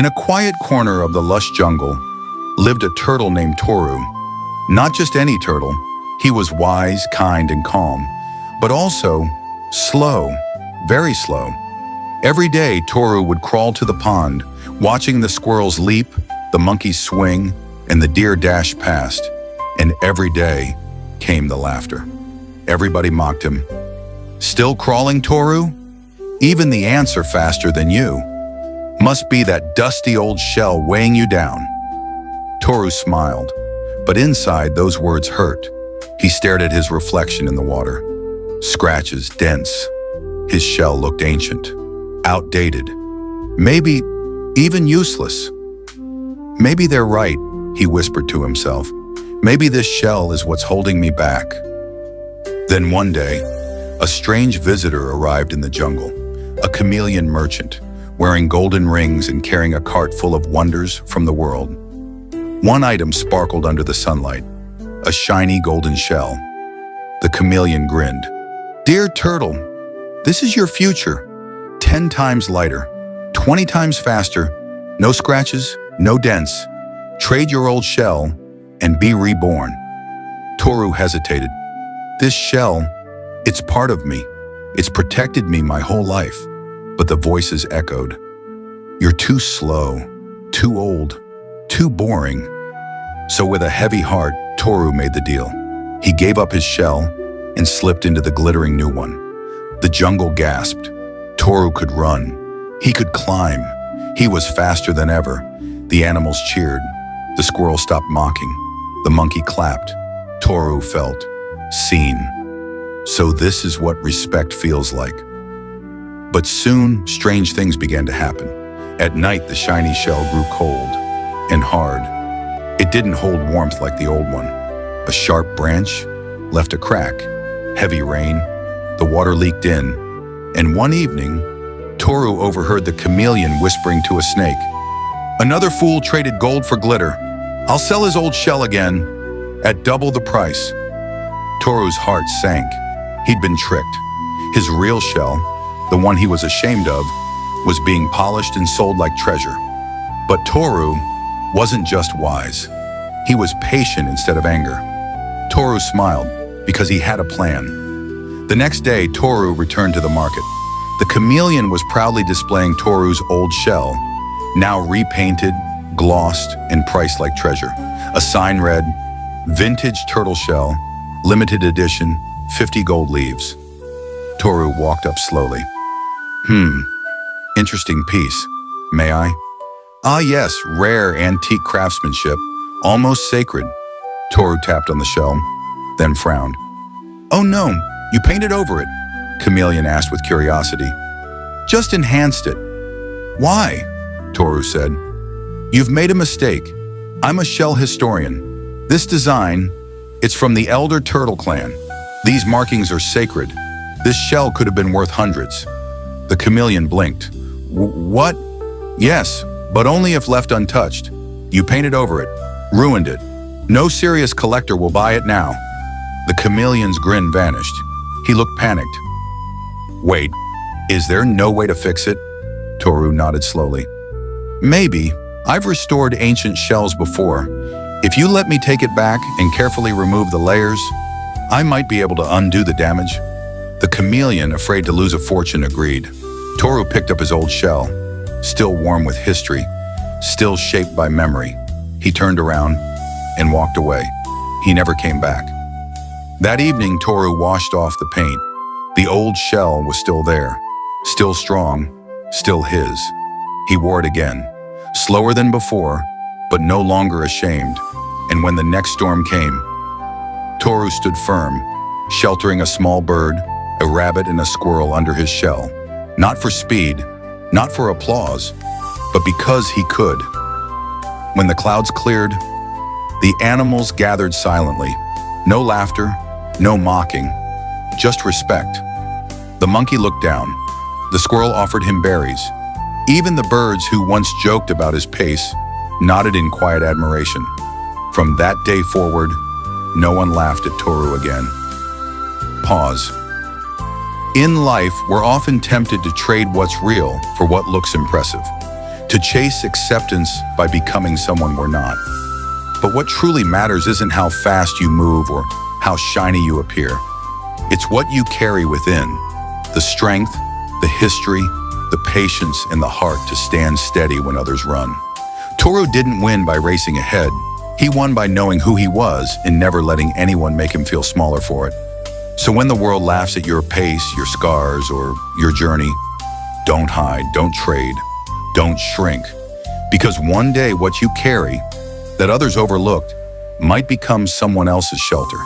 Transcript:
In a quiet corner of the lush jungle lived a turtle named Toru. Not just any turtle. He was wise, kind, and calm, but also slow, very slow. Every day, Toru would crawl to the pond, watching the squirrels leap, the monkeys swing, and the deer dash past. And every day came the laughter. Everybody mocked him. Still crawling, Toru? Even the ants are faster than you. Must be that dusty old shell weighing you down. Toru smiled, but inside those words hurt. He stared at his reflection in the water. Scratches, dents. His shell looked ancient, outdated, maybe even useless. Maybe they're right, he whispered to himself. Maybe this shell is what's holding me back. Then one day, a strange visitor arrived in the jungle, a chameleon merchant, wearing golden rings and carrying a cart full of wonders from the world. One item sparkled under the sunlight, a shiny golden shell. The chameleon grinned. "Dear turtle, this is your future. 10 times lighter, 20 times faster, no scratches, no dents. Trade your old shell and be reborn." Toru hesitated. This shell, it's part of me. It's protected me my whole life. But the voices echoed. "You're too slow, too old, too boring." So with a heavy heart, Toru made the deal. He gave up his shell and slipped into the glittering new one. The jungle gasped. Toru could run. He could climb. He was faster than ever. The animals cheered. The squirrel stopped mocking. The monkey clapped. Toru felt seen. So this is what respect feels like. But soon, strange things began to happen. At night, the shiny shell grew cold and hard. It didn't hold warmth like the old one. A sharp branch left a crack. Heavy rain. The water leaked in. And one evening, Toru overheard the chameleon whispering to a snake. "Another fool traded gold for glitter. I'll sell his old shell again at double the price." Toru's heart sank. He'd been tricked. His real shell, the one he was ashamed of, was being polished and sold like treasure. But Toru wasn't just wise. He was patient instead of anger. Toru smiled because he had a plan. The next day, Toru returned to the market. The chameleon was proudly displaying Toru's old shell, now repainted, glossed, and priced like treasure. A sign read, "Vintage turtle shell, limited edition, 50 gold leaves." Toru walked up slowly. Interesting piece. May I?" "Ah yes, rare antique craftsmanship, almost sacred." Toru tapped on the shell, then frowned. "Oh no, you painted over it?" Chameleon asked with curiosity. "Just enhanced it." "Why?" Toru said. "You've made a mistake. I'm a shell historian. This design, it's from the Elder Turtle Clan. These markings are sacred. This shell could have been worth hundreds." The chameleon blinked. "What?" "Yes, but only if left untouched. You painted over it, ruined it. No serious collector will buy it now." The chameleon's grin vanished. He looked panicked. "Wait, is there no way to fix it?" Toru nodded slowly. "Maybe. I've restored ancient shells before. If you let me take it back and carefully remove the layers, I might be able to undo the damage." The chameleon, afraid to lose a fortune, agreed. Toru picked up his old shell, still warm with history, still shaped by memory. He turned around and walked away. He never came back. That evening, Toru washed off the paint. The old shell was still there, still strong, still his. He wore it again, slower than before, but no longer ashamed. And when the next storm came, Toru stood firm, sheltering a small bird, a rabbit, and a squirrel under his shell. Not for speed, not for applause, but because he could. When the clouds cleared, the animals gathered silently. No laughter, no mocking, just respect. The monkey looked down. The squirrel offered him berries. Even the birds who once joked about his pace nodded in quiet admiration. From that day forward, no one laughed at Toru again. Pause. In life, we're often tempted to trade what's real for what looks impressive. to chase acceptance by becoming someone we're not. But what truly matters isn't how fast you move or how shiny you appear. It's what you carry within, the strength, the history, the patience, and the heart to stand steady when others run. Toru didn't win by racing ahead. He won by knowing who he was and never letting anyone make him feel smaller for it. So when the world laughs at your pace, your scars, or your journey, don't hide, don't trade, don't shrink. Because one day what you carry, that others overlooked, might become someone else's shelter.